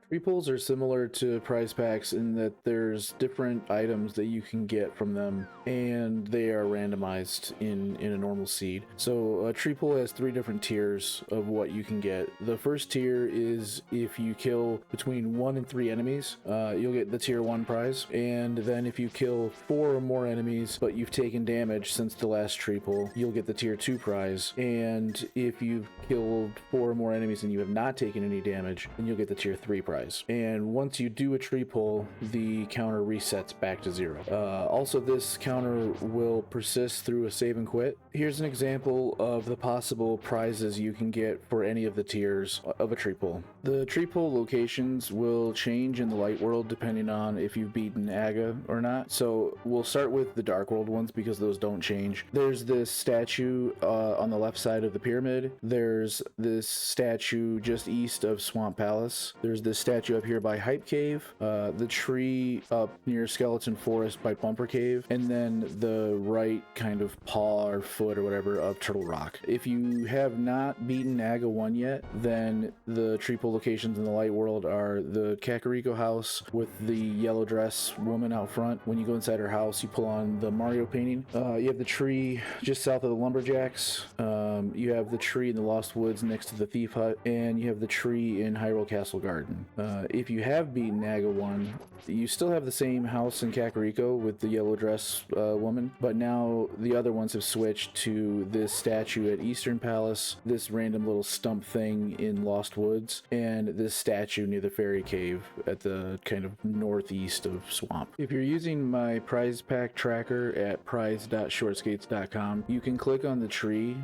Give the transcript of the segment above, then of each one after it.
Tree pulls are similar to prize packs in that there's different items that you can get from them, and they are randomized in a normal seed. So a tree pull has 3 different tiers of what you can get. The first tier is if you kill between 1 and 3 enemies, you'll get the tier 1 prize. And then if you kill 4 or more enemies, but you've taken damage since the last tree pull, you'll get the tier 2 prize. And if you've killed 4 or more enemies and you have not taken any damage, then you'll get the tier 3 prize. And once you do a tree pull, the counter resets back to 0. Also, this counter will persist through a save and quit. Here's an example of the possible prizes you can get for any of the tiers of a tree pull. The tree pull locations will change in the light world depending on if you've beaten Aga or not. So we'll start with the dark world ones because those don't change. There's this statue on the left side of the pyramid. There's this statue just east of Swamp Palace. There's this statue up here by Hype Cave, the tree up near Skeleton Forest by Bumper Cave, and then the right kind of paw or foot or whatever of Turtle Rock. If you have not beaten Aga 1 yet, then the tree pull locations in the light world are the Kakariko house with the yellow dress woman out front. When you go inside her house, you pull on the Mario painting. You have the tree just south of the Lumberjacks. You have the tree in the Lost Woods next to the Thief Hut, and you have the tree in Hyrule Castle Garden. If you have beaten Aga 1, you still have the same house in Kakariko with the yellow dress woman, but now the other ones have switched to this statue at Eastern Palace, this random little stump thing in Lost Woods, and this statue near the Fairy Cave at the kind of northeast of Swamp. If you're using my prize pack tracker at prize.shortskates.com, you can click on the tree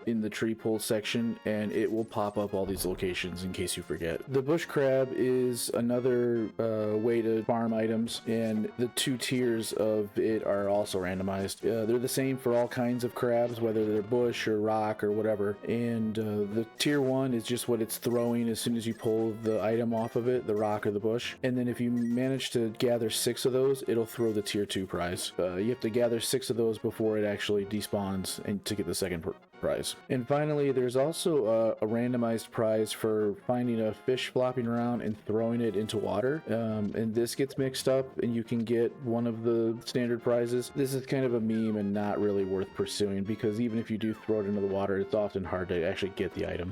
in the tree pull section and it will pop up all these locations in case you forget. The bush crab is another way to farm items, and the 2 tiers of it are also randomized. They're the same for all kinds of crabs, whether they're bush or rock or whatever, and the tier 1 is just what it's throwing as soon as you pull the item off of it, the rock or the bush, and then if you manage to gather 6 of those, it'll throw the tier 2 prize. You have to gather 6 of those before it actually despawns and to get the second prize. And finally, there's also a randomized prize for finding a fish flopping around and throwing it into water. And this gets mixed up and you can get one of the standard prizes. This is kind of a meme and not really worth pursuing because even if you do throw it into the water, it's often hard to actually get the item.